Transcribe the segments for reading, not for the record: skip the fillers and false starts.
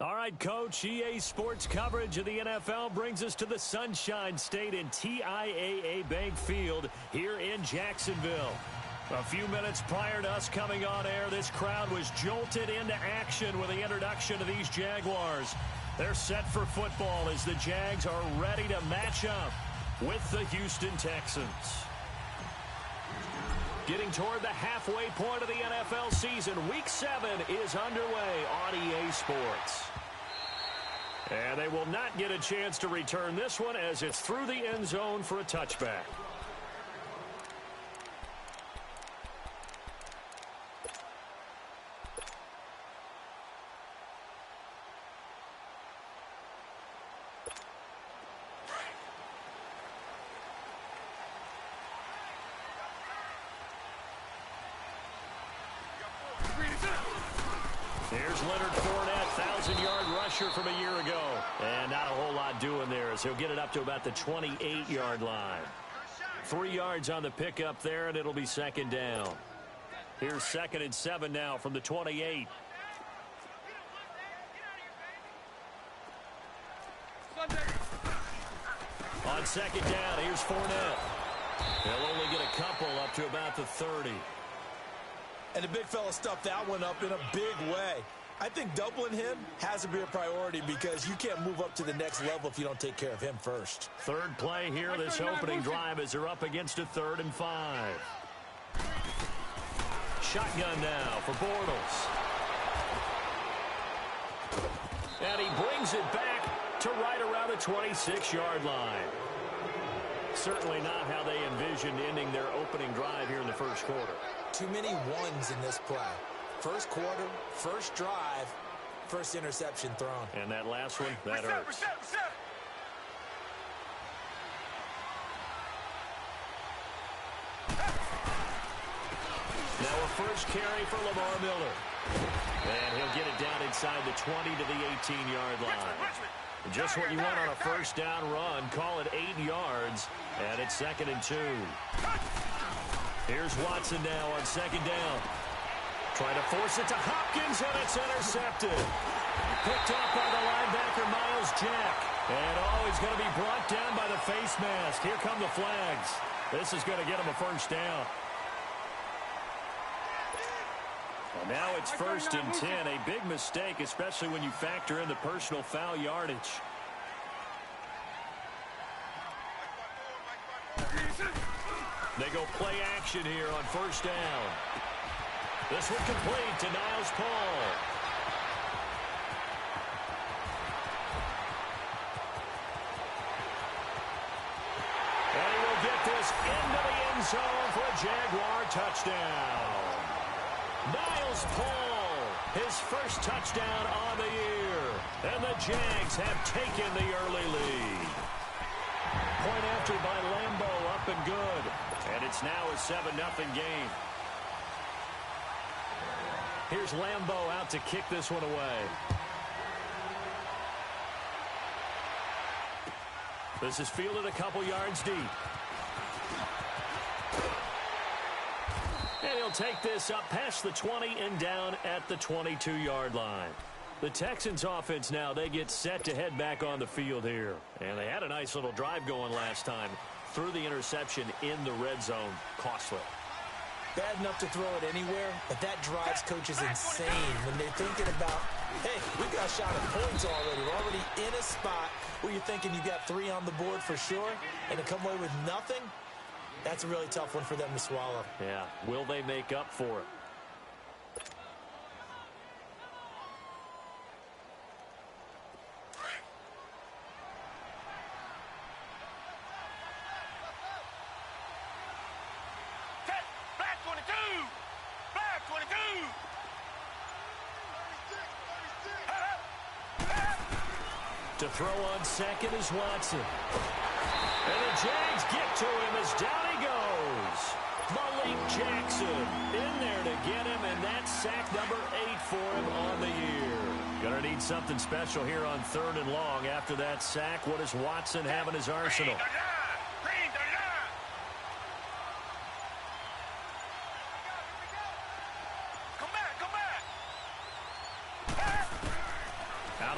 All right, Coach, EA Sports coverage of the NFL brings us to the Sunshine State in TIAA Bank Field here in Jacksonville. A few minutes prior to us coming on air, this crowd was jolted into action with the introduction of these Jaguars. They're set for football as the Jags are ready to match up with the Houston Texans. Getting toward the halfway point of the NFL season, Week 7 is underway on EA Sports. And they will not get a chance to return this one as it's through the end zone for a touchback. Here's Leonard Fournette, 1,000-yard rusher from a year ago. And not a whole lot doing there as he'll get it up to about the 28-yard line. 3 yards on the pickup there, and it'll be second down. Here's 2nd and 7 now from the 28. On second down, here's Fournette. He'll only get a couple up to about the 30. And the big fella stuffed that one up in a big way. I think doubling him has to be a priority because you can't move up to the next level if you don't take care of him first. Third play here, this opening drive as they're up against a 3rd and 5. Shotgun now for Bortles. And he brings it back to right around the 26-yard line. Certainly not how they envisioned ending their opening drive here in the first quarter. Too many ones in this play. First quarter, first drive, first interception thrown. And that last one, that hurts. Now a first carry for Lamar Miller. And he'll get it down inside the 20 to the 18-yard line. Just what you want on a first down run. Call it 8 yards. And it's 2nd and 2. Here's Watson now on second down. Trying to force it to Hopkins, and it's intercepted. Picked up by the linebacker, Miles Jack. And he's going to be brought down by the face mask. Here come the flags. This is going to get him a first down. And now it's 1st and 10. A big mistake, especially when you factor in the personal foul yardage. They go play action here on first down. This one complete to Niles Paul. And he will get this into the end zone for a Jaguar touchdown. Niles Paul, his first touchdown on the year. And the Jags have taken the early lead. Point after by Lambo, up and good. And it's now a 7-0 game. Here's Lambo out to kick this one away. This is fielded a couple yards deep. And he'll take this up past the 20 and down at the 22-yard line. The Texans offense now, they get set to head back on the field here. And they had a nice little drive going last time. Threw the interception in the red zone. Costly. Bad enough to throw it anywhere, but that drives coaches insane when they're thinking about, hey, we got a shot at points already. We're already in a spot where you're thinking you got 3 on the board for sure, and to come away with nothing, that's a really tough one for them to swallow. Yeah, will they make up for it? To throw on second is Watson. And the Jags get to him as down he goes. Malik Jackson in there to get him, and that's sack number 8 for him on the year. Gonna need something special here on 3rd and long. After that sack, what does Watson have in his arsenal?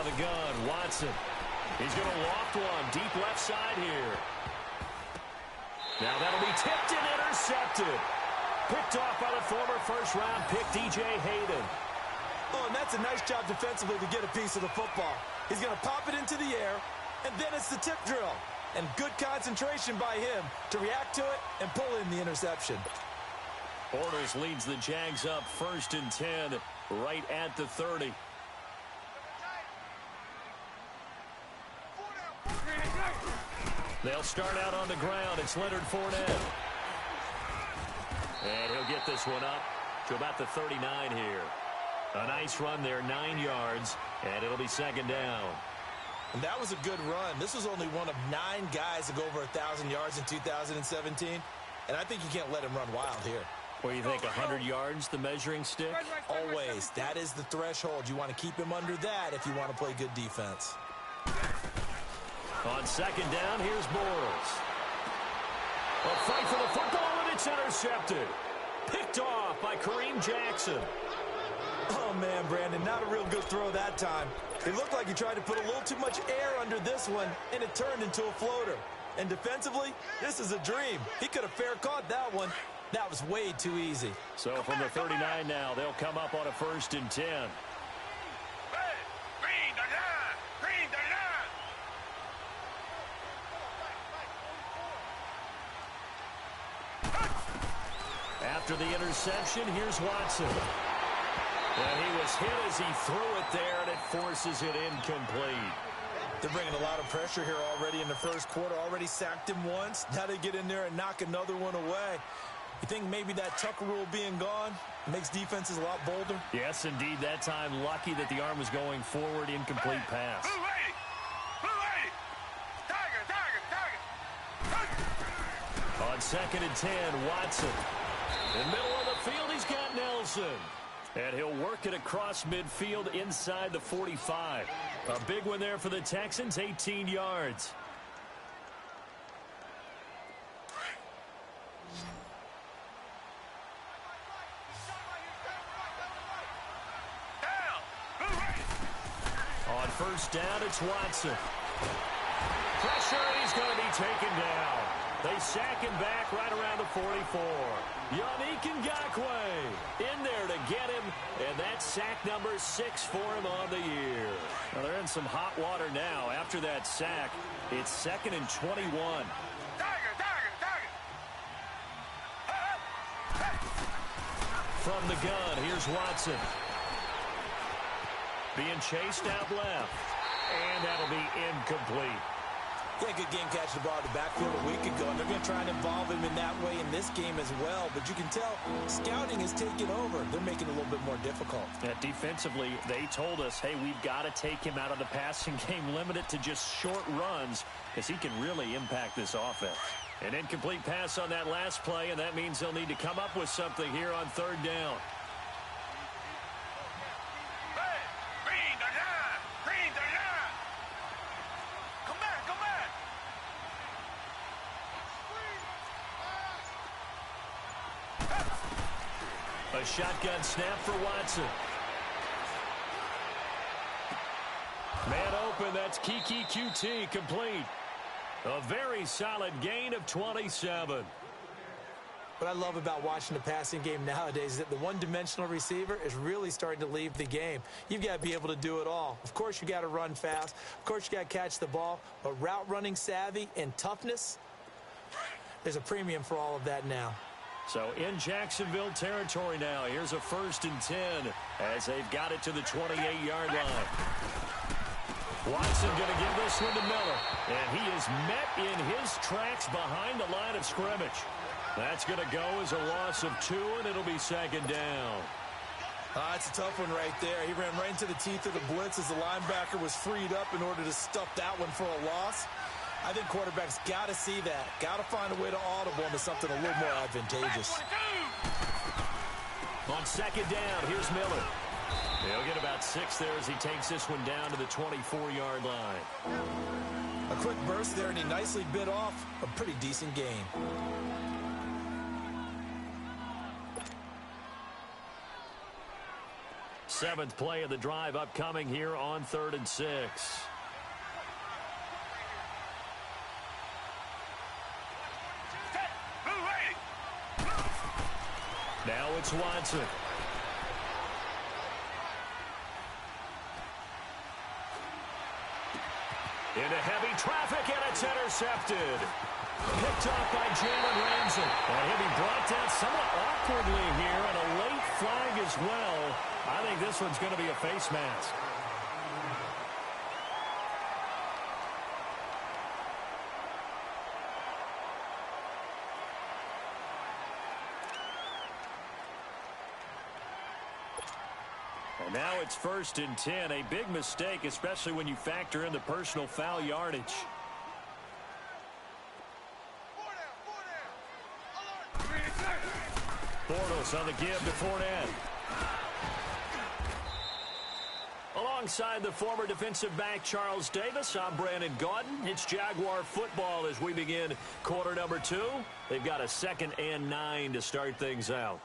of the gun. Watson. He's going to loft one. Deep left side here. Now that'll be tipped and intercepted. Picked off by the former first-round pick, DJ Hayden. Oh, and that's a nice job defensively to get a piece of the football. He's going to pop it into the air, and then it's the tip drill. And good concentration by him to react to it and pull in the interception. Bortles leads the Jags up 1st and 10 right at the 30. They'll start out on the ground. It's Leonard Fournette. And he'll get this one up to about the 39 here. A nice run there, 9 yards, and it'll be 2nd down. And that was a good run. This was only one of 9 guys to go over 1,000 yards in 2017, and I think you can't let him run wild here. What do you think, 100 yards, the measuring stick? Always. That is the threshold. You want to keep him under that if you want to play good defense. On 2nd down, here's Bortles. A fight for the football, and it's intercepted. Picked off by Kareem Jackson. Oh, man, Brandon, not a real good throw that time. It looked like he tried to put a little too much air under this one, and it turned into a floater. And defensively, this is a dream. He could have fair caught that one. That was way too easy. So from the 39 now, they'll come up on a 1st and 10. After the interception, here's Watson. And he was hit as he threw it there, and it forces it incomplete. They're bringing a lot of pressure here already in the first quarter. Already sacked him once. Now they get in there and knock another one away. You think maybe that Tucker rule being gone makes defenses a lot bolder? Yes, indeed. That time, lucky that the arm was going forward, incomplete pass. On 2nd and 10, Watson. In the middle of the field, he's got Nelson. And he'll work it across midfield inside the 45. A big one there for the Texans, 18 yards. On 1st down, it's Watson. Pressure, and he's going to be taken down. They sack him back right around the 44. Yannick Ngakoue in there to get him, and that's sack number 6 for him on the year. Well, they're in some hot water now. After that sack, it's 2nd and 21. From the gun, here's Watson. Being chased out left, and that'll be incomplete. Yeah, good game catching the ball in the backfield a week ago, and they're going to try and involve him in that way in this game as well. But you can tell scouting is taking over. They're making it a little bit more difficult. Defensively, they told us, hey, we've got to take him out of the passing game, limit it to just short runs, because he can really impact this offense. An incomplete pass on that last play, and that means they'll need to come up with something here on 3rd down. A shotgun snap for Watson. Man open, that's Kiki QT complete. A very solid gain of 27. What I love about watching the passing game nowadays is that the one-dimensional receiver is really starting to leave the game. You've got to be able to do it all. Of course, you got to run fast. Of course, you got to catch the ball. But route running savvy and toughness, there's a premium for all of that now. So in Jacksonville territory now, here's a 1st and 10 as they've got it to the 28-yard line. Watson going to give this one to Miller, and he is met in his tracks behind the line of scrimmage. That's going to go as a loss of 2, and it'll be 2nd down. That's a tough one right there. He ran right into the teeth of the blitz as the linebacker was freed up in order to stuff that one for a loss. I think quarterbacks got to see that. Got to find a way to audible into something a little more advantageous. On 2nd down, here's Miller. He'll get about 6 there as he takes this one down to the 24-yard line. A quick burst there, and he nicely bit off a pretty decent gain. Seventh play of the drive upcoming here on 3rd and 6. Now it's Watson. Into heavy traffic, and it's intercepted. Picked off by Jalen Ramsey. And he'll be brought down somewhat awkwardly here, and a late flag as well. I think this one's going to be a face mask. And now it's 1st and 10. A big mistake, especially when you factor in the personal foul yardage. Bortles on the give to Fournette. Alongside the former defensive back Charles Davis, I'm Brandon Gaudin. It's Jaguar football as we begin quarter number 2. They've got a 2nd and 9 to start things out.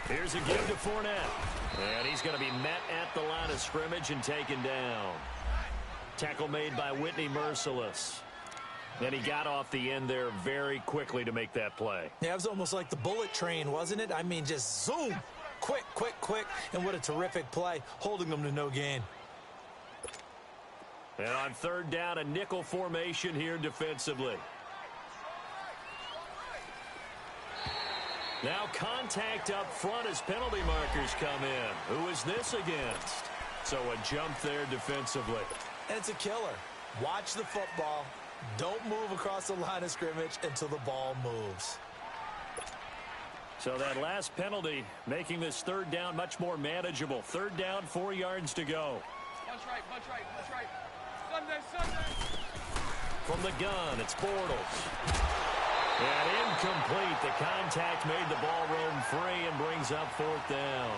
Here's a give to Fournette. And he's going to be met at the line of scrimmage and taken down. Tackle made by Whitney Merciless. Then he got off the end there very quickly to make that play. Yeah, it was almost like the bullet train, wasn't it? I mean, just zoom. Quick, quick, quick. And what a terrific play, holding them to no gain. And on 3rd down, a nickel formation here defensively. Now contact up front as penalty markers come in. Who is this against? So a jump there defensively. And it's a killer. Watch the football. Don't move across the line of scrimmage until the ball moves. So that last penalty making this 3rd down much more manageable. 3rd down, 4 yards to go. Bunch right, bunch right, bunch right. Sunday, Sunday. From the gun, it's Bortles. And incomplete. The contact made the ball roam free and brings up 4th down.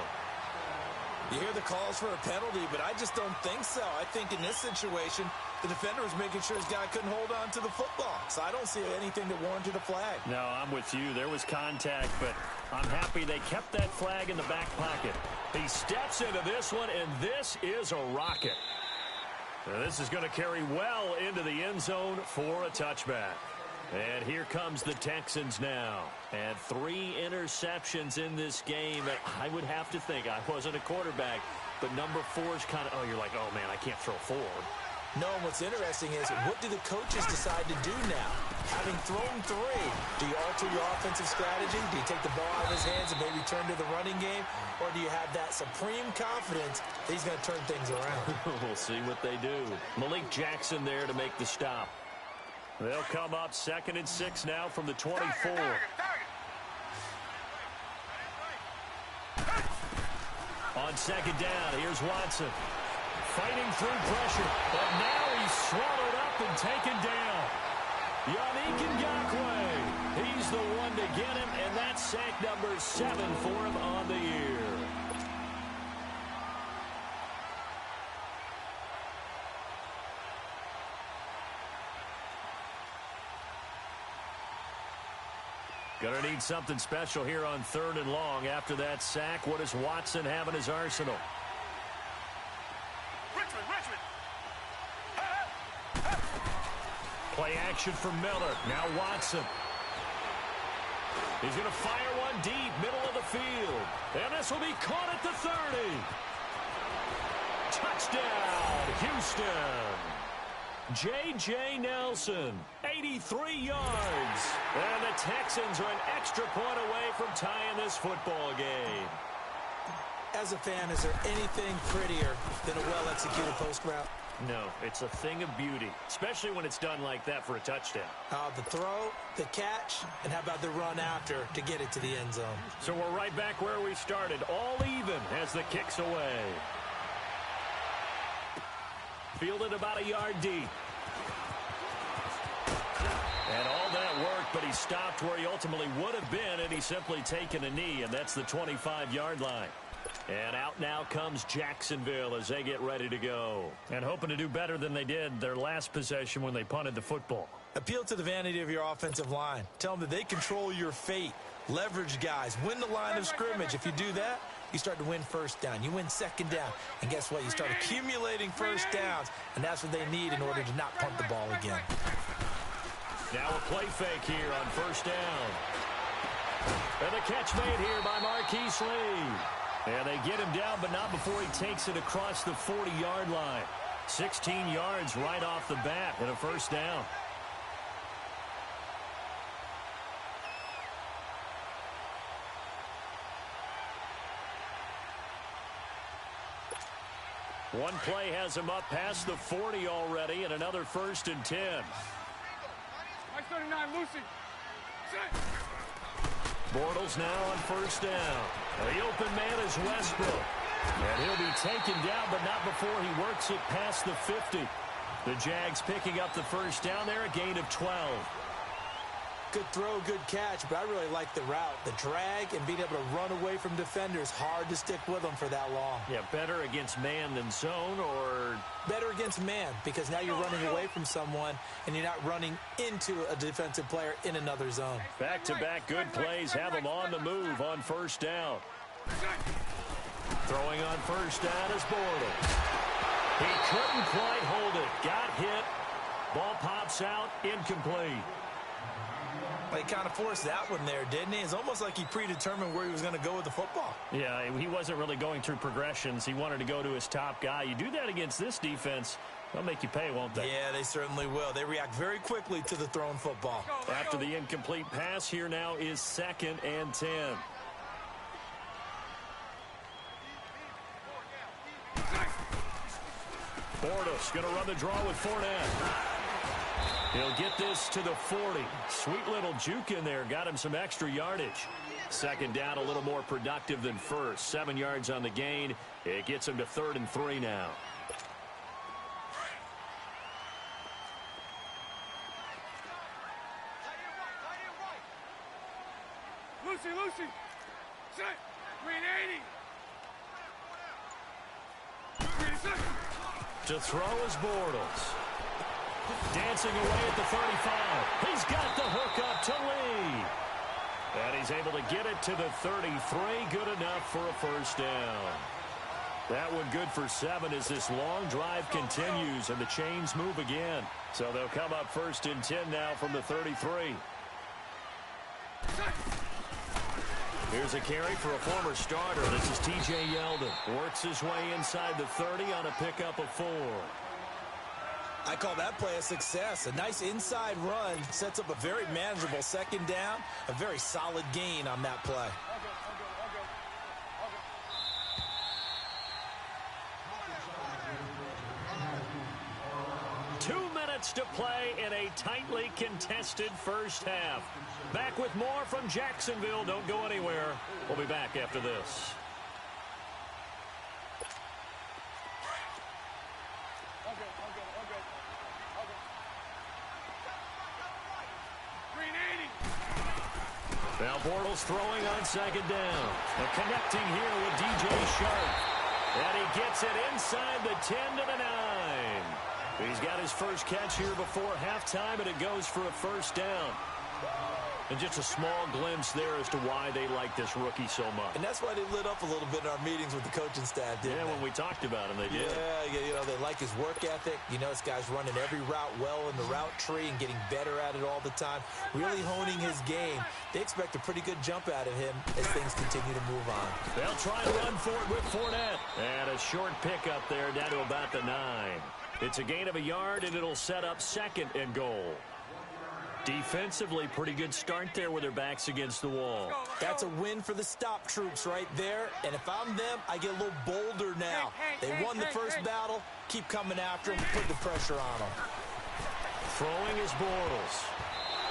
You hear the calls for a penalty, but I just don't think so. I think in this situation, the defender was making sure his guy couldn't hold on to the football. So I don't see anything that warranted a flag. No, I'm with you. There was contact, but I'm happy they kept that flag in the back pocket. He steps into this one, and this is a rocket. Now, this is going to carry well into the end zone for a touchback. And here comes the Texans now. And 3 interceptions in this game. And I would have to think, I wasn't a quarterback, but number 4 is kind of, you're like, oh, man, I can't throw 4. No, what's interesting is, what do the coaches decide to do now? Having thrown 3, do you alter your offensive strategy? Do you take the ball out of his hands and maybe turn to the running game? Or do you have that supreme confidence that he's going to turn things around? We'll see what they do. Malik Jackson there to make the stop. They'll come up 2nd and 6 now from the 24. On 2nd down, here's Watson. Fighting through pressure, but now he's swallowed up and taken down. Yannick Ngakoue, he's the one to get him, and that's sack number 7 for him on the year. Gonna need something special here on 3rd and long. After that sack, what does Watson have in his arsenal? Play action for Miller. Now Watson. He's going to fire one deep, middle of the field. And this will be caught at the 30. Touchdown, Houston. J.J. Nelson, 83 yards. And the Texans are an extra point away from tying this football game. As a fan, is there anything prettier than a well-executed post route? No, it's a thing of beauty, especially when it's done like that for a touchdown. The throw, the catch, and how about the run after to get it to the end zone? So we're right back where we started, all even as the kick's away. Fielded about a yard deep. And all that work, but he he stopped where he ultimately would have been, and he's simply taken a knee, and that's the 25-yard line. And out now comes Jacksonville as they get ready to go. And hoping to do better than they did their last possession when they punted the football. Appeal to the vanity of your offensive line. Tell them that they control your fate. Leverage guys. Win the line of scrimmage. If you do that, you start to win first down. You win second down. And guess what? You start accumulating first downs. And that's what they need in order to not punt the ball again. Now a play fake here on first down. And the catch made here by Marquise Lee. And they get him down, but not before he takes it across the 40-yard line. 16 yards right off the bat and a first down. One play has him up past the 40 already, and another 1st and 10. Nice 39, Lucy. Set. Bortles now on first down. The open man is Westbrook. And he'll be taken down, but not before he works it past the 50. The Jags picking up the first down there, a gain of 12. Good throw, good catch, but I really like the route. The drag and being able to run away from defenders, hard to stick with them for that long. Yeah, better against man than zone, or? Better against man, because now you're running away from someone and you're not running into a defensive player in another zone. Back-to-back good plays have them on the move on first down. Throwing on first down is Bortles. He couldn't quite hold it. Got hit. Ball pops out, incomplete. He kind of forced that one there, didn't he? It's almost like he predetermined where he was going to go with the football. Yeah, he wasn't really going through progressions. He wanted to go to his top guy. You do that against this defense, they'll make you pay, won't they? Yeah, they certainly will. They react very quickly to the thrown football. After the incomplete pass, here now is 2nd and 10. Bortles going to run the draw with Fournette. He'll get this to the 40. Sweet little juke in there. Got him some extra yardage. Second down, a little more productive than first. 7 yards on the gain. It gets him to 3rd and 3 now. Lucy. Set. Green 80. Green set. To throw is Bortles. Dancing away at the 35. He's got the hook up to Lee. And he's able to get it to the 33. Good enough for a first down. That one good for 7 as this long drive continues and the chains move again. So they'll come up 1st and 10 now from the 33. Here's a carry for a former starter. This is T.J. Yeldon. Works his way inside the 30 on a pickup of 4. I call that play a success. A nice inside run sets up a very manageable second down. A very solid gain on that play. 2 minutes to play in a tightly contested first half. Back with more from Jacksonville. Don't go anywhere. We'll be back after this. Now Bortles throwing on second down. And connecting here with DJ Sharp. And he gets it inside the 10 to the 9. He's got his first catch here before halftime, and it goes for a first down. And just a small glimpse there as to why they like this rookie so much. And that's why they lit up a little bit in our meetings with the coaching staff, didn't they? Yeah, when we talked about him, they did. Yeah, you know, they like his work ethic. You know, this guy's running every route well in the route tree and getting better at it all the time, really honing his game. They expect a pretty good jump out of him as things continue to move on. They'll try to run for it with Fournette. And a short pickup there down to about the 9. It's a gain of a yard, and it'll set up 2nd and goal. Defensively, pretty good start there with their backs against the wall. That's a win for the stop troops right there. And if I'm them, I get a little bolder now. They won the first battle. Keep coming after them. Put the pressure on them. Throwing is Bortles.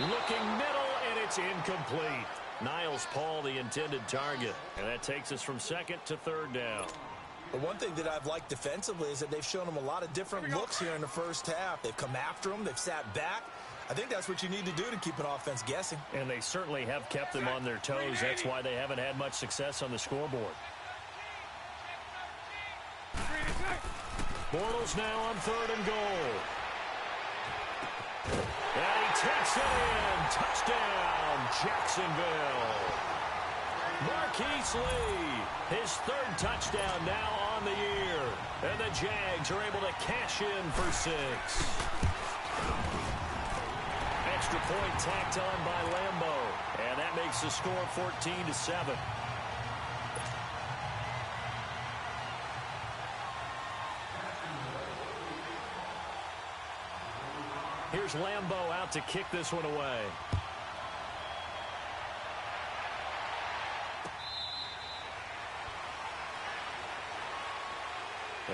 Looking middle, and it's incomplete. Niles Paul, the intended target. And that takes us from 2nd to 3rd down. But one thing that I've liked defensively is that they've shown them a lot of different looks here in the first half. They've come after them. They've sat back. I think that's what you need to do to keep an offense guessing. And they certainly have kept them on their toes. That's why they haven't had much success on the scoreboard. Bortles now on 3rd and goal. And he takes it in. Touchdown, Jacksonville. Marquise Lee, his 3rd touchdown now on the year. And the Jags are able to cash in for 6. Extra point tacked on by Lambo. And that makes the score 14-7. Here's Lambo out to kick this one away.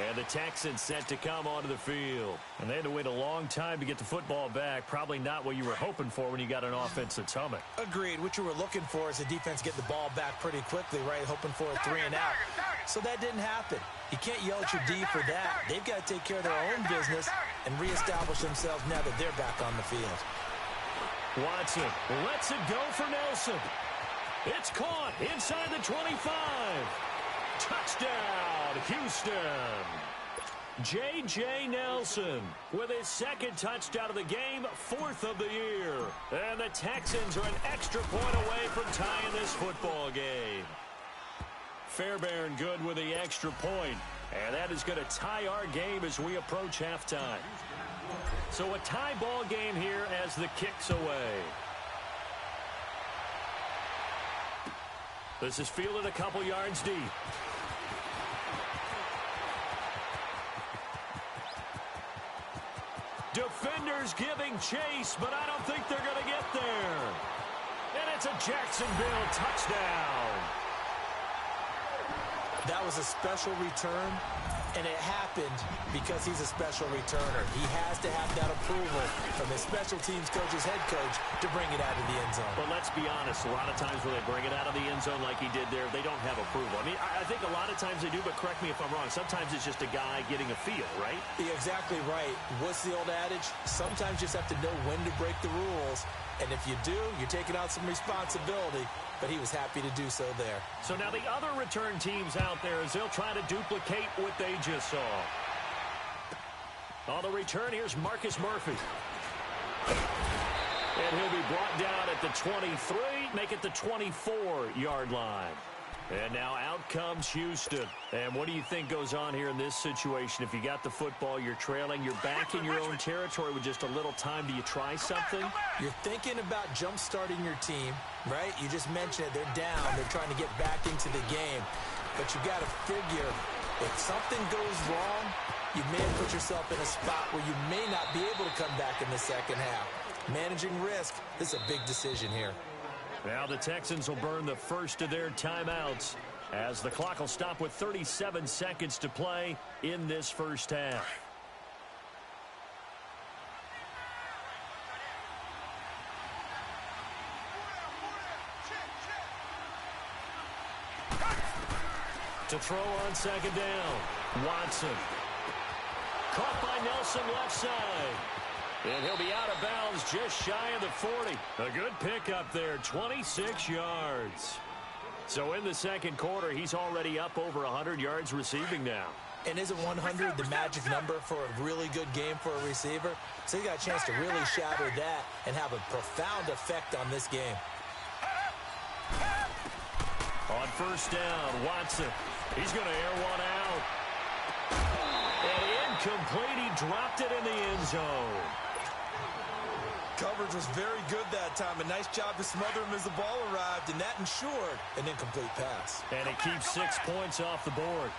And the Texans set to come onto the field. And they had to wait a long time to get the football back. Probably not what you were hoping for when you got an offense that's humming. Agreed. What you were looking for is the defense get the ball back pretty quickly, right? Hoping for a 3 and out. So that didn't happen. You can't yell at your D for that. They've got to take care of their own business and reestablish themselves now that they're back on the field. Watson lets it go for Nelson. It's caught inside the 25. Touchdown, Houston. J.J. Nelson with his 2nd touchdown of the game, 4th of the year. And the Texans are an extra point away from tying this football game. Fairbairn good with the extra point. And that is going to tie our game as we approach halftime. So a tie ball game here as the kick's away. This is fielded a couple yards deep. Defenders giving chase, but I don't think they're going to get there. And it's a Jacksonville touchdown. That was a special return, and it happened because he's a special returner. He has to have that approval from his special teams coach's head coach to bring it out of the end zone. But let's be honest, a lot of times when they bring it out of the end zone like he did there, they don't have approval. I mean, I think a lot of times they do, but correct me if I'm wrong. Sometimes it's just a guy getting a feel, right? You're exactly right. What's the old adage? Sometimes you just have to know when to break the rules. And if you do, you're taking out some responsibility. But he was happy to do so there. So now the other return teams out there as they'll try to duplicate what they just saw. On the return, here's Marcus Murphy. And he'll be brought down at the 23, make it the 24-yard line. And now out comes Houston. And what do you think goes on here in this situation? If you got the football, you're trailing, you're back in your own territory with just a little time. Do you try something? You're thinking about jump-starting your team, right? You just mentioned it. They're down. They're trying to get back into the game. But you've got to figure if something goes wrong, you may have put yourself in a spot where you may not be able to come back in the second half. Managing risk, this is a big decision here. Now the Texans will burn the first of their timeouts as the clock will stop with 37 seconds to play in this first half. To throw on 2nd down, Watson. Caught by Nelson left side. And he'll be out of bounds just shy of the 40. A good pickup there, 26 yards. So in the second quarter, he's already up over 100 yards receiving now. And isn't 100 the magic number for a really good game for a receiver? So he got a chance to really shatter that and have a profound effect on this game. On 1st down, Watson. He's going to air one out. And incomplete. He dropped it in the end zone. Coverage was very good that time. A nice job to smother him as the ball arrived, and that ensured an incomplete pass. And it keeps 6 points off the board.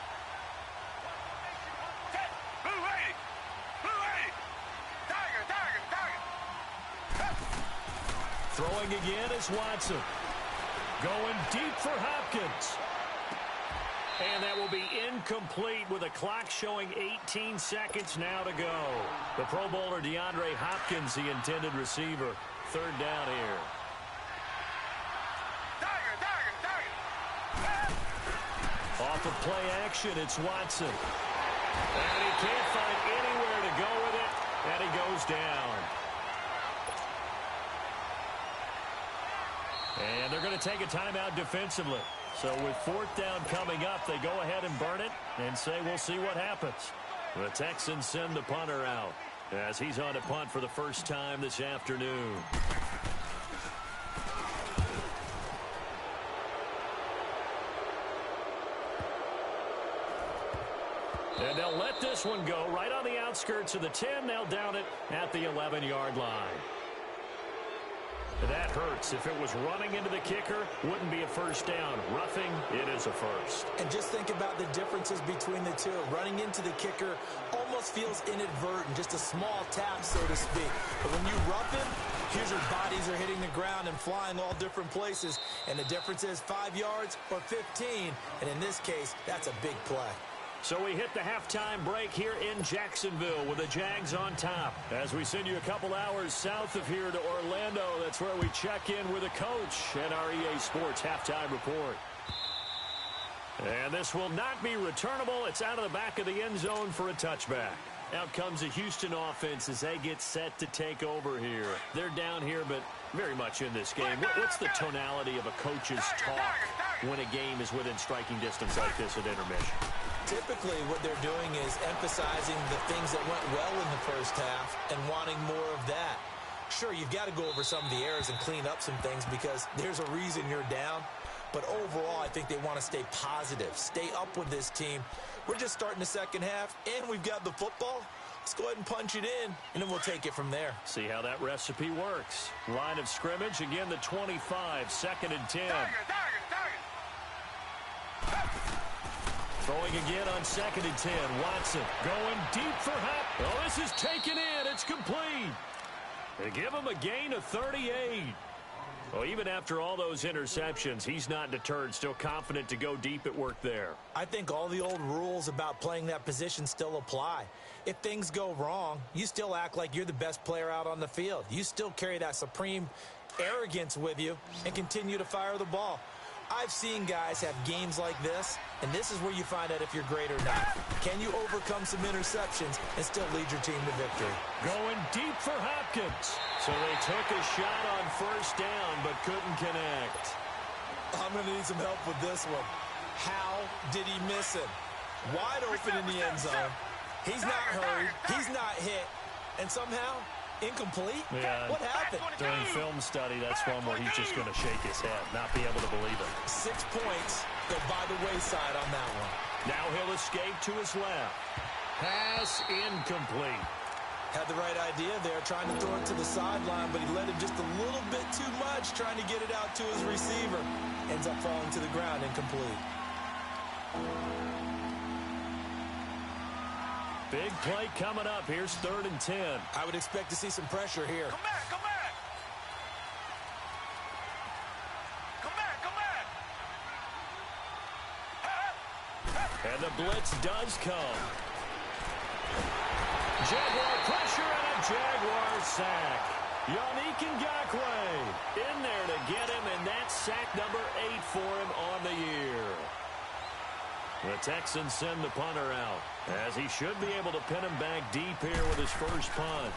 Throwing again is Watson. Going deep for Hopkins. And that will be incomplete with a clock showing 18 seconds now to go. The Pro Bowler DeAndre Hopkins, the intended receiver. 3rd down here. Off of play action, it's Watson. And he can't find anywhere to go with it, and he goes down. And they're going to take a timeout defensively. So with fourth down coming up, they go ahead and burn it and say we'll see what happens. The Texans send the punter out as he's on to punt for the first time this afternoon. And they'll let this one go right on the outskirts of the 10. They'll down it at the 11-yard line. That hurts. If it was running into the kicker, wouldn't be a first down. Roughing, it is a first. And just think about the differences between the two. Running into the kicker almost feels inadvertent, just a small tap, so to speak. But when you rough him, here's your bodies are hitting the ground and flying all different places. And the difference is 5 yards or 15. And in this case, that's a big play. So we hit the halftime break here in Jacksonville with the Jags on top. As we send you a couple hours south of here to Orlando, that's where we check in with the coach and our EA Sports halftime report. And this will not be returnable. It's out of the back of the end zone for a touchback. Out comes the Houston offense as they get set to take over here. They're down here, but very much in this game. What's the tonality of a coach's talk when a game is within striking distance like this at intermission? Typically, what they're doing is emphasizing the things that went well in the first half and wanting more of that. Sure, you've got to go over some of the errors and clean up some things because there's a reason you're down. But overall, I think they want to stay positive, stay up with this team. We're just starting the second half, and we've got the football. Let's go ahead and punch it in, and then we'll take it from there. See how that recipe works. Line of scrimmage, again the 25, 2nd and 10. Throwing again on 2nd and 10. Watson going deep for Hop. Oh, this is taken in. It's complete. They give him a gain of 38. Well, even after all those interceptions, he's not deterred, still confident to go deep at work there. I think all the old rules about playing that position still apply. If things go wrong, you still act like you're the best player out on the field. You still carry that supreme arrogance with you and continue to fire the ball. I've seen guys have games like this, and this is where you find out if you're great or not. Can you overcome some interceptions and still lead your team to victory? Going deep for Hopkins. So they took a shot on first down, but couldn't connect. I'm going to need some help with this one. How did he miss him? Wide open in the end zone. He's not hurried. He's not hit. And somehow, incomplete? Yeah. What happened? During film study, that's one where he's just going to shake his head, not be able to believe it. 6 points go by the wayside on that one. Now he'll escape to his left. Pass incomplete. Had the right idea there, trying to throw it to the sideline, but he let him just a little bit too much, trying to get it out to his receiver. Ends up falling to the ground, incomplete. Big play coming up. Here's 3rd and 10. I would expect to see some pressure here. Come back, come back. Come back, come back. And the blitz does come. Jaguar pressure and a Jaguar sack. Yannick Ngakoue in there to get him, and that's sack number 8 for him on the year. The Texans send the punter out, as he should be able to pin him back deep here with his first punt.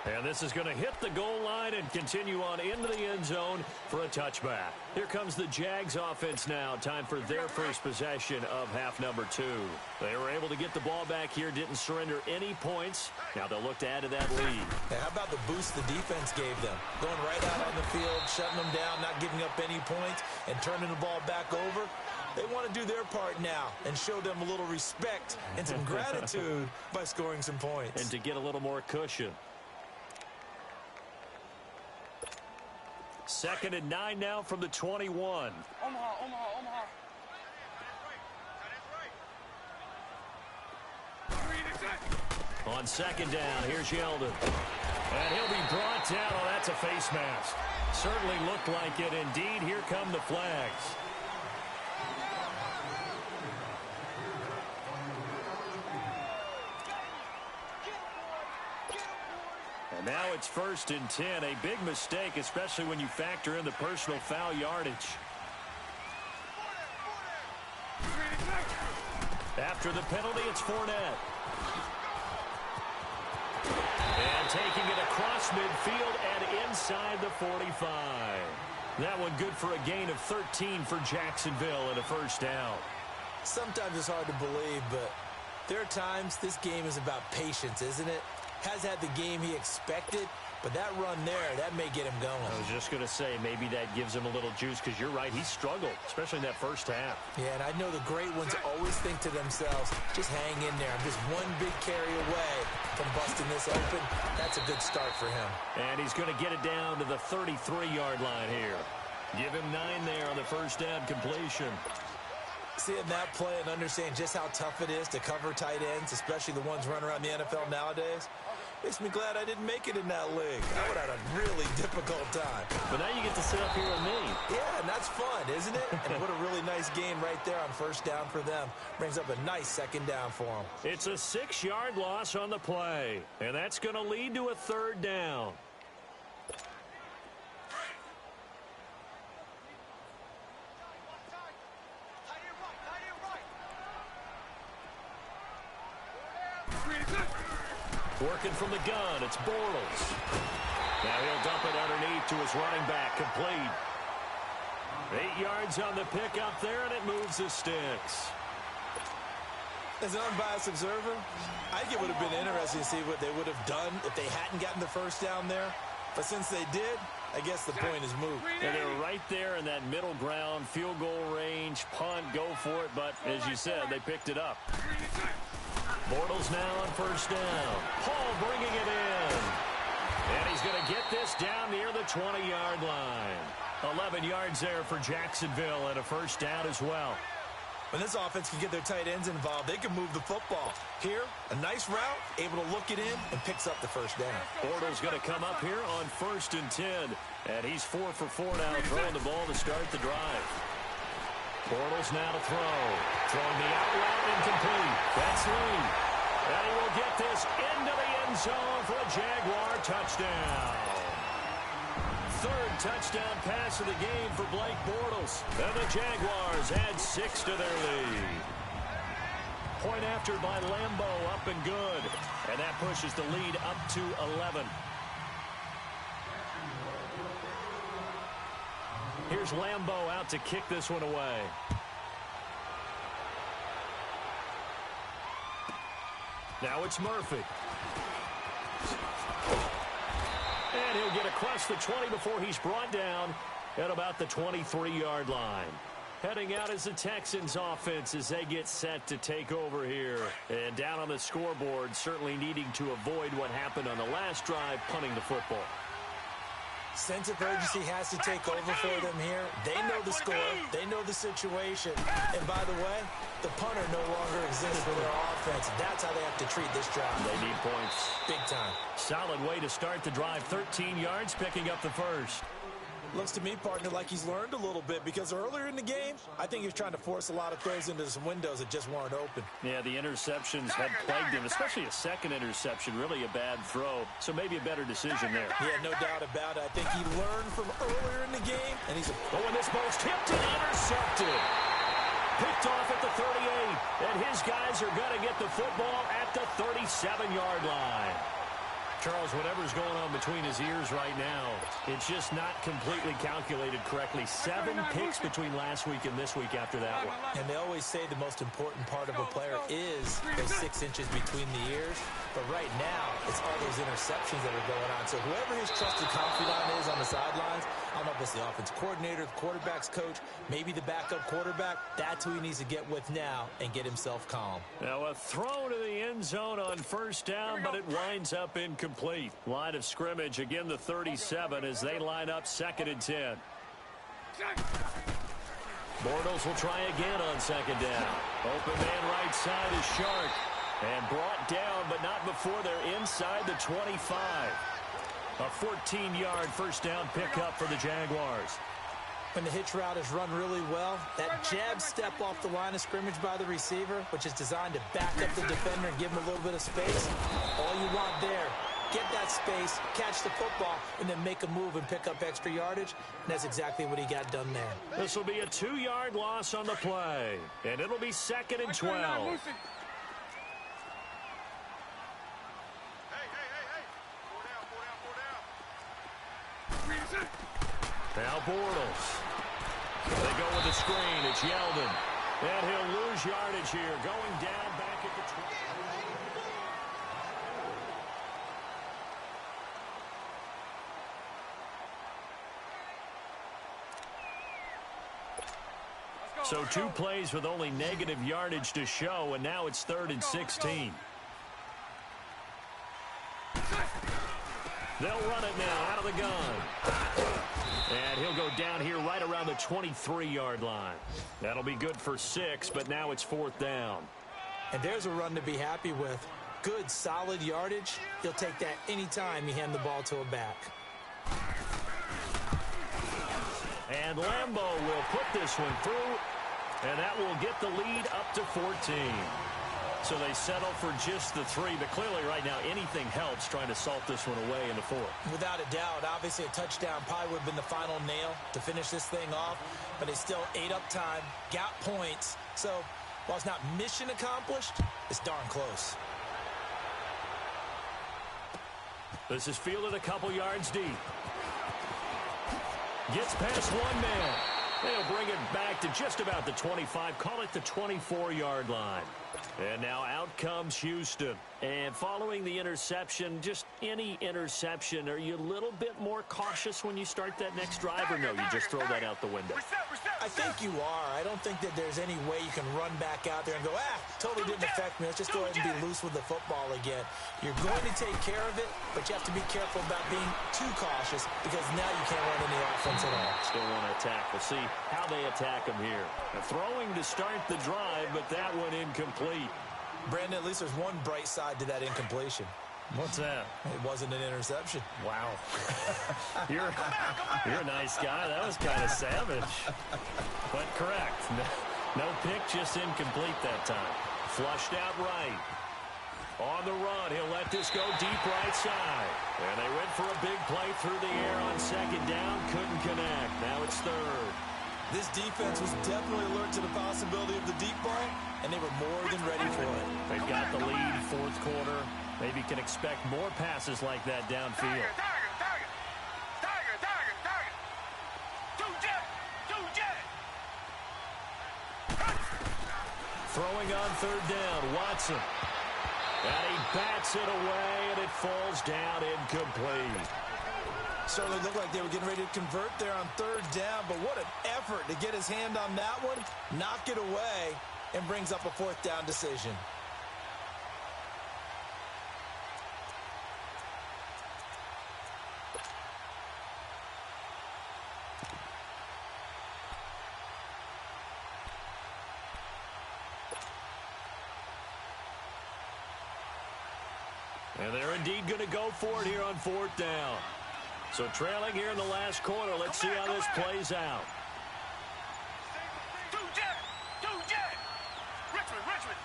And this is going to hit the goal line and continue on into the end zone for a touchback. Here comes the Jags offense now. Time for their first possession of half number 2. They were able to get the ball back here, didn't surrender any points. Now they'll look to add to that lead. Hey, how about the boost the defense gave them? Going right out on the field, shutting them down, not giving up any points, and turning the ball back over. They want to do their part now and show them a little respect and some gratitude by scoring some points. And to get a little more cushion. 2nd and 9 now from the 21. Omaha, Omaha. On 2nd down, here's Yeldon. And he'll be brought down. Oh, that's a face mask. Certainly looked like it. Indeed, here come the flags. And now it's 1st and 10. A big mistake, especially when you factor in the personal foul yardage. After the penalty, it's Fournette. taking it across midfield and inside the 45. That one good for a gain of 13 for Jacksonville and a first down. Sometimes it's hard to believe, but there are times this game is about patience, isn't it? Has had the game he expected, but that run there, that may get him going. I was just going to say, maybe that gives him a little juice, because you're right, he struggled, especially in that first half. Yeah, and I know the great ones always think to themselves, just hang in there. I'm just one big carry away from busting this open. That's a good start for him. And he's going to get it down to the 33-yard line here. Give him 9 there on the first down completion. Seeing that play and understanding just how tough it is to cover tight ends, especially the ones running around the NFL nowadays, makes me glad I didn't make it in that league. I would have had a really difficult time. But now you get to sit up here with me. Yeah, and that's fun, isn't it? And what a really nice game right there on first down for them. Brings up a nice second down for them. It's a 6-yard loss on the play, and that's going to lead to a third down. Working from the gun, it's Bortles. Now he'll dump it underneath to his running back, complete. 8 yards on the pickup there, and it moves the sticks. As an unbiased observer, I think it would have been interesting to see what they would have done if they hadn't gotten the first down there. But since they did, I guess the point is moot. And they're right there in that middle ground, field goal range, punt, go for it. But as you said, they picked it up. Bortles now on first down. Paul bringing it in. And he's going to get this down near the 20-yard line. 11 yards there for Jacksonville and a first down as well. When this offense can get their tight ends involved, they can move the football. Here, a nice route, able to look it in, and picks up the first down. Bortles going to come up here on 1st and 10. And he's 4 for 4 now, throwing the ball to start the drive. Bortles now to throw. Throwing the out route, incomplete. That's Lee. And he will get this into the end zone for a Jaguar touchdown. 3rd touchdown pass of the game for Blake Bortles. And the Jaguars add 6 to their lead. Point after by Lambeau, up and good. And that pushes the lead up to 11. Here's Lambeau out to kick this one away. Now it's Murphy. And he'll get across the 20 before he's brought down at about the 23-yard line. Heading out is the Texans offense as they get set to take over here. And down on the scoreboard, certainly needing to avoid what happened on the last drive, punting the football. Sense of urgency has to take over for them here. They know the score. They know the situation. And by the way, the punter no longer exists for their offense. That's how they have to treat this drive. They need points. Big time. Solid way to start the drive. 13 yards, picking up the first. Looks to me, partner, like he's learned a little bit, because earlier in the game, I think he was trying to force a lot of throws into some windows that just weren't open. Yeah, the interceptions had plagued him, especially a second interception, really a bad throw. So maybe a better decision there. Yeah, no doubt about it. I think he learned from earlier in the game, and he's... Oh, and this ball's tipped and intercepted. Picked off at the 38, and his guys are going to get the football at the 37-yard line. Charles, whatever's going on between his ears right now, it's just not completely calculated correctly. 7 picks between last week and this week after that one. And they always say the most important part of a player is those 6 inches between the ears. But right now, it's all those interceptions that are going on. So whoever his trusted confidant is on the sidelines, I don't know if it's the offense coordinator, the quarterback's coach, maybe the backup quarterback, that's who he needs to get with now and get himself calm. Now a throw to the end zone on first down, but it winds up incomplete. Line of scrimmage, again the 37 as they line up 2nd and 10. Bortles will try again on 2nd down. Open man right side is Shark. And brought down, but not before they're inside the 25. A 14-yard first down pickup for the Jaguars. When the hitch route is run really well, that jab step off the line of scrimmage by the receiver, which is designed to back up the defender and give him a little bit of space, all you want there, get that space, catch the football, and then make a move and pick up extra yardage. And that's exactly what he got done there. This will be a 2-yard loss on the play, and it'll be 2nd and 12. Now Bortles. They go with the screen. It's Yeldon. And he'll lose yardage here. Going down back at the 20. So 2 plays with only negative yardage to show, and now it's 3rd and 16. They'll run it now out of the gun. And he'll go down here right around the 23-yard line. That'll be good for 6, but now it's 4th down. And there's a run to be happy with. Good, solid yardage. He'll take that anytime you hand the ball to a back. And Lambeau will put this one through, and that will get the lead up to 14. So they settle for just the 3, but clearly right now anything helps trying to salt this one away in the 4th. Without a doubt, obviously a touchdown probably would have been the final nail to finish this thing off, but they still ate up time, got points. So while it's not mission accomplished, it's darn close. This is fielded a couple yards deep. Gets past one man. They'll bring it back to just about the 25. Call it the 24-yard line. And now out comes Houston. And following the interception, just any interception, are you a little bit more cautious when you start that next drive, or no, you just throw that out the window? I think you are. I don't think that there's any way you can run back out there and go, totally didn't affect me. Let's just go ahead and be loose with the football again. You're going to take care of it, but you have to be careful about being too cautious because now you can't run any offense at all. Still want to attack. We'll see how they attack him here. Throwing to start the drive, but that one incomplete. Brandon, at least there's one bright side to that incompletion. What's that? It wasn't an interception. Wow. You're a nice guy. That was kind of savage. But correct. No pick, just incomplete that time. Flushed out right. On the run, he'll let this go deep right side. And they went for a big play through the air on 2nd down. Couldn't connect. Now it's 3rd. This defense was definitely alert to the possibility of the deep ball, and they were more than ready for it. They've got the lead, 4th quarter. Maybe can expect more passes like that downfield. Throwing on 3rd down, Watson. And he bats it away, and it falls down incomplete. Certainly looked like they were getting ready to convert there on 3rd down, but what an effort to get his hand on that one, knock it away, and brings up a 4th down decision. And they're indeed going to go for it here on 4th down. So trailing here in the last quarter. Let's see how this plays out. Richmond.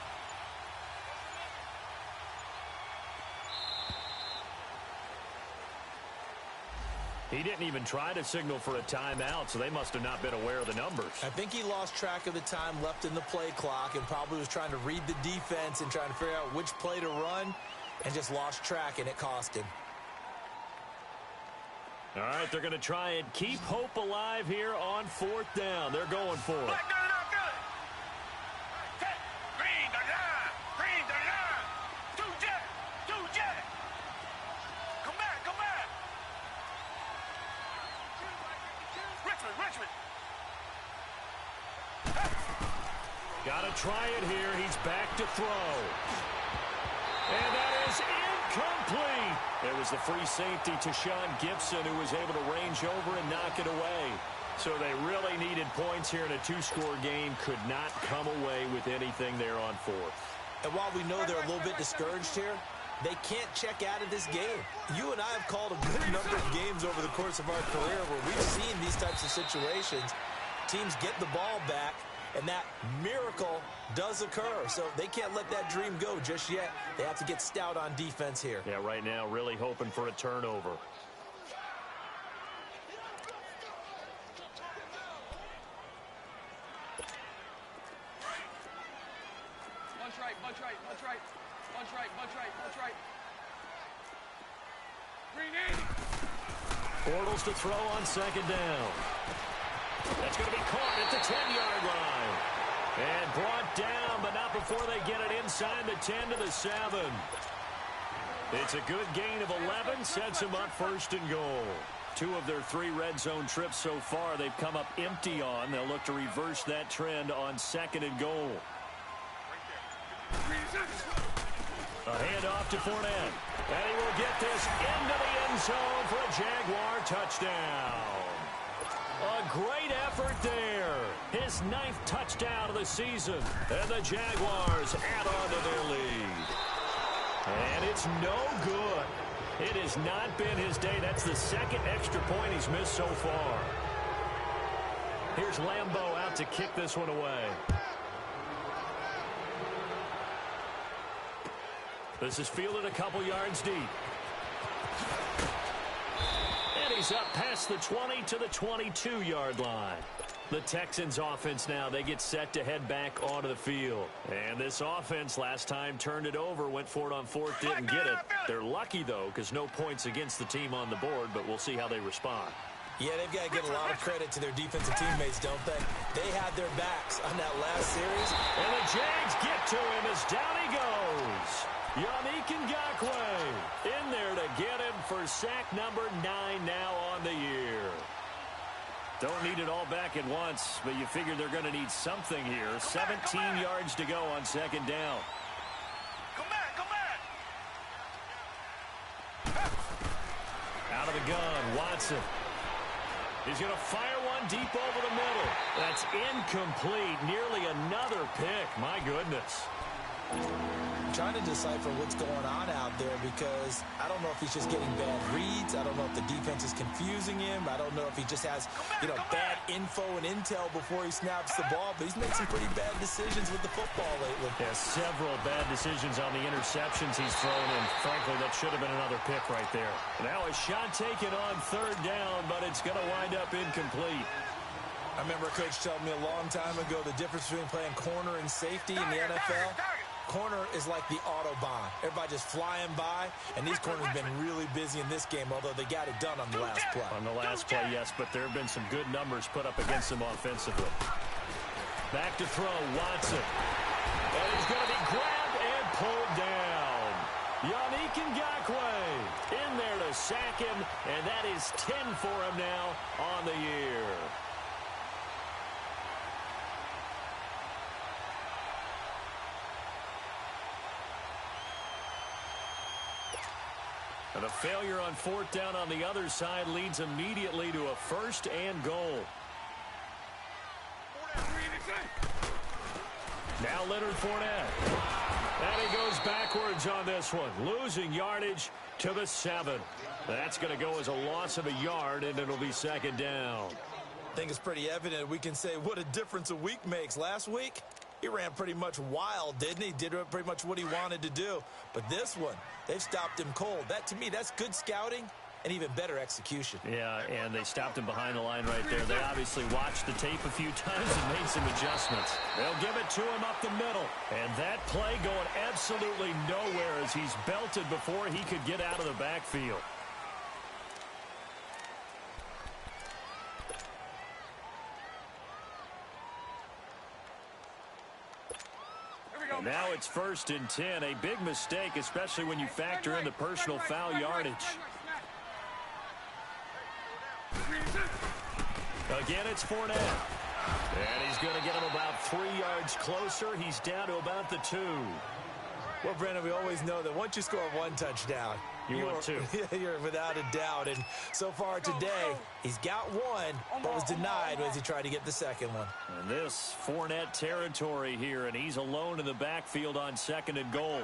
He didn't even try to signal for a timeout, so they must have not been aware of the numbers. I think he lost track of the time left in the play clock and probably was trying to read the defense and trying to figure out which play to run and just lost track, and it cost him. All right, they're going to try and keep hope alive here on 4th down. They're going for it. Richmond. Got to try it here. He's back to throw. And that is incomplete. It was the free safety to Sean Gibson who was able to range over and knock it away. So they really needed points here in a 2-score game. Could not come away with anything there on 4th. And while we know they're a little bit discouraged here, they can't check out of this game. You and I have called a good number of games over the course of our career where we've seen these types of situations. Teams get the ball back, and that miracle does occur. So they can't let that dream go just yet. They have to get stout on defense here. Yeah, right now really hoping for a turnover. Bunch right. Green 80. Bortles to throw on second down. That's going to be caught at the 10-yard line. And brought down, but not before they get it inside the 10 to the 7. It's a good gain of 11, sets them up first and goal. 2 of their 3 red zone trips so far they've come up empty on. They'll look to reverse that trend on second and goal. A handoff to Fournette. And he will get this into the end zone for a Jaguar touchdown. A great effort there. His 9th touchdown of the season. And the Jaguars add on to their lead. And it's no good. It has not been his day. That's the 2nd extra point he's missed so far. Here's Lambeau out to kick this one away. This is fielded a couple yards deep. And he's up past the 20 to the 22-yard line. The Texans offense now, they get set to head back onto the field. And this offense last time turned it over, went for it on 4th, didn't get it. They're lucky, though, because no points against the team on the board, but we'll see how they respond. Yeah, they've got to give a lot of credit to their defensive teammates, don't they? They had their backs on that last series. And the Jags get to him as down he goes. Yannick Ngakoue in there to get him for sack number 9 now on the year. Don't need it all back at once, but you figure they're going to need something here. 17 yards to go on second down. Come back. Out of the gun, Watson. He's going to fire one deep over the middle. That's incomplete. Nearly another pick. My goodness. I'm trying to decipher what's going on out there because I don't know if he's just getting bad reads. I don't know if the defense is confusing him. I don't know if he just has, bad info and intel before he snaps the ball. But he's made some pretty bad decisions with the football lately. Yeah, several bad decisions on the interceptions he's thrown, and frankly, that should have been another pick right there. Now a shot taken on 3rd down, but it's going to wind up incomplete. I remember a coach telling me a long time ago the difference between playing corner and safety in the NFL. Corner is like the Autobahn. Everybody just flying by, and these corners have been really busy in this game, although they got it done on the last play. On the last play, yes, but there have been some good numbers put up against them offensively. Back to throw, Watson. And he's going to be grabbed and pulled down. Yannick Ngakoue in there to sack him, and that is 10 for him now on the year. And a failure on 4th down on the other side leads immediately to a 1st and goal. Now Leonard Fournette. And he goes backwards on this one, losing yardage to the 7. That's going to go as a loss of a yard, and it'll be 2nd down. I think it's pretty evident. We can say what a difference a week makes. Last week, he ran pretty much wild, didn't he? Did pretty much what he wanted to do. But this one, they've stopped him cold. That, to me, that's good scouting and even better execution. Yeah, and they stopped him behind the line right there. They obviously watched the tape a few times and made some adjustments. They'll give it to him up the middle. And that play going absolutely nowhere as he's belted before he could get out of the backfield. And now it's 1st and 10. A big mistake, especially when you factor in the personal foul yardage. Again, it's Fournette. And he's going to get him about 3 yards closer. He's down to about the 2. Well, Brandon, we always know that once you score 1 touchdown, want 2. You're without a doubt. And so far today, he's got 1, but was denied as he tried to get the 2nd one. And this Fournette territory here, and he's alone in the backfield on 2nd and goal.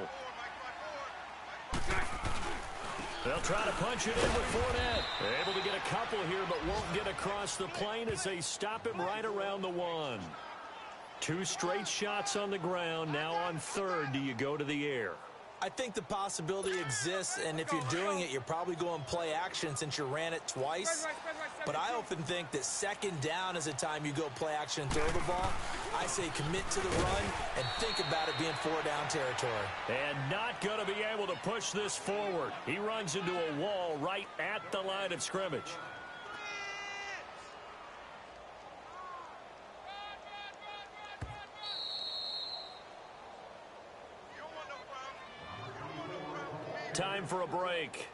They'll try to punch it in with Fournette. Able to get a couple here, but won't get across the plane as they stop him right around the 1. 2 straight shots on the ground. Now on 3rd, do you go to the air? I think the possibility exists, and if you're doing it, you're probably going play action since you ran it twice. But I often think that second down is a time you go play action and throw the ball. I say commit to the run and think about it being 4-down territory. And not going to be able to push this forward. He runs into a wall right at the line of scrimmage. Time for a break.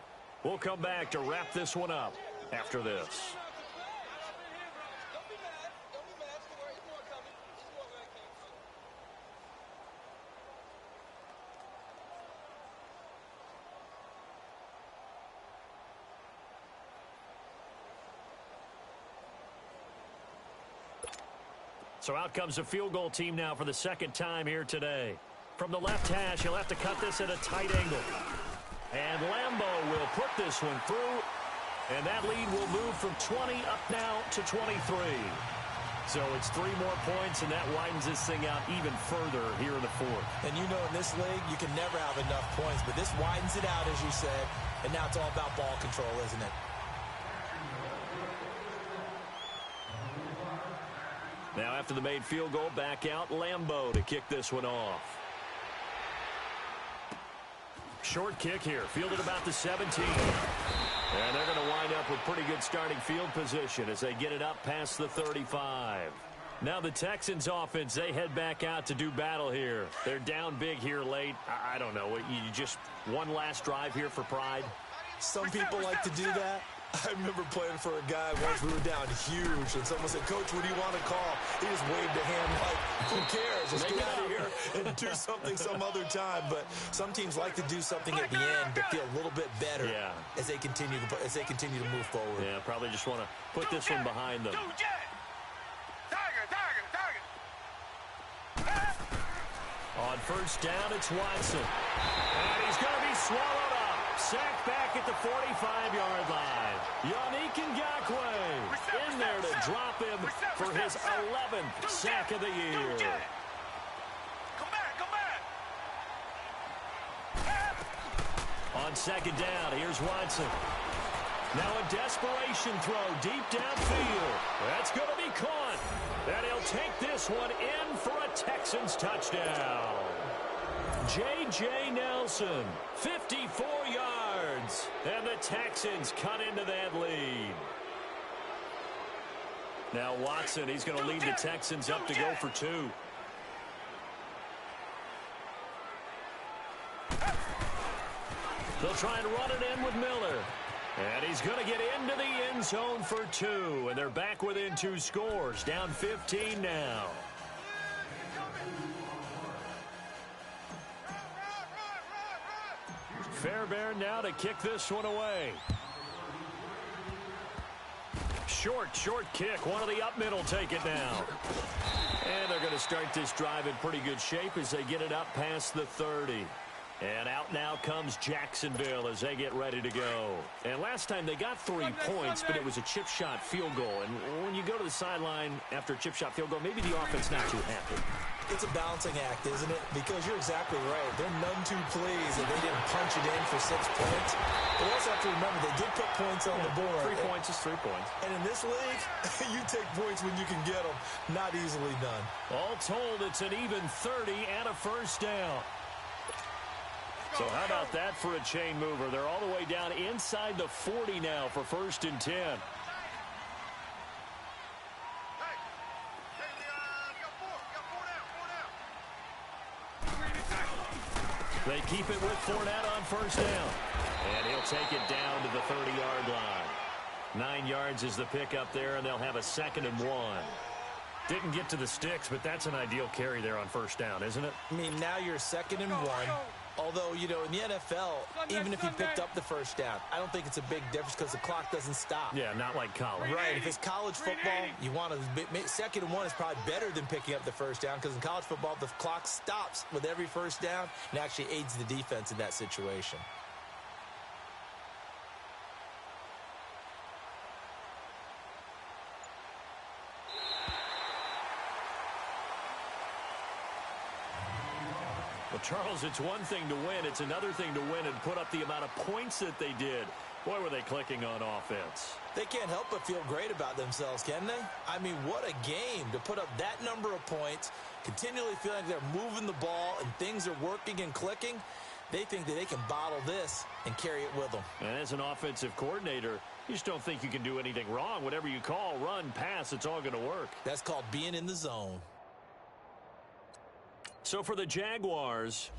We'll come back to wrap this one up after this. So out comes a field goal team now for the second time here today. From the left hash, he'll have to cut this at a tight angle. And Lambo will put this one through, and that lead will move from 20 up now to 23. So it's 3 more points, and that widens this thing out even further here in the fourth. And you know in this league, you can never have enough points, but this widens it out, as you said, and now it's all about ball control, isn't it? Now after the made field goal, back out Lambo to kick this one off. Short kick here, fielded about the 17. And they're going to wind up with pretty good starting field position as they get it up past the 35. Now the Texans offense, they head back out to do battle here. They're down big here late. I don't know, you just one last drive here for pride? Some people like to do that. I remember playing for a guy once we were down huge, and someone said, "Coach, what do you want to call?" He just waved a hand like, who cares? Let's get out of here and do something some other time. But some teams like to do something at the end to feel a little bit better as they continue to move forward. Yeah, probably just want to put this one behind them. On first down, it's Watson. And he's going to be swallowed up. Sacked back at the 45-yard line. Yannick Ngakoue in there to drop him for his 11th sack of the year. On second down, here's Watson. Now a desperation throw deep downfield. That's going to be caught. And he'll take this one in for a Texans touchdown. J.J. Nelson, 54 yards. And the Texans cut into that lead. Now Watson, he's going to lead the Texans up to go for 2. They'll try and run it in with Miller. And he's going to get into the end zone for 2. And they're back within 2 scores. Down 15 now. Fairbairn now to kick this one away. Short kick. One of the up middle take it now. And they're going to start this drive in pretty good shape as they get it up past the 30. And out now comes Jacksonville as they get ready to go. And last time they got 3 points, but it was a chip shot field goal. And when you go to the sideline after a chip shot field goal, maybe the offense not too happy. It's a balancing act, isn't it? Because you're exactly right. They're none too pleased that they didn't punch it in for 6 points. But also have to remember, they did put points on the board. 3 points is 3 points. And in this league, you take points when you can get them. Not easily done. All told, it's an even 30 and a first down. So how about that for a chain mover? They're all the way down inside the 40 now for 1st and 10. They keep it with Fournette on first down. And he'll take it down to the 30-yard line. 9 yards is the pickup there, and they'll have a 2nd and 1. Didn't get to the sticks, but that's an ideal carry there on first down, isn't it? I mean, now you're 2nd and 1. Although, you know, in the NFL, even if he picked up the first down, I don't think it's a big difference because the clock doesn't stop. Yeah, not like college. Right. If it's college football, you want to 2nd and 1 is probably better than picking up the first down because in college football, the clock stops with every first down and actually aids the defense in that situation. The Charles, it's one thing to win. It's another thing to win and put up the amount of points that they did. Boy, were they clicking on offense. They can't help but feel great about themselves, can they? I mean, what a game to put up that number of points, continually feeling like they're moving the ball and things are working and clicking. They think that they can bottle this and carry it with them. And as an offensive coordinator, you just don't think you can do anything wrong. Whatever you call, run, pass, it's all going to work. That's called being in the zone. So for the Jaguars,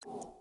right.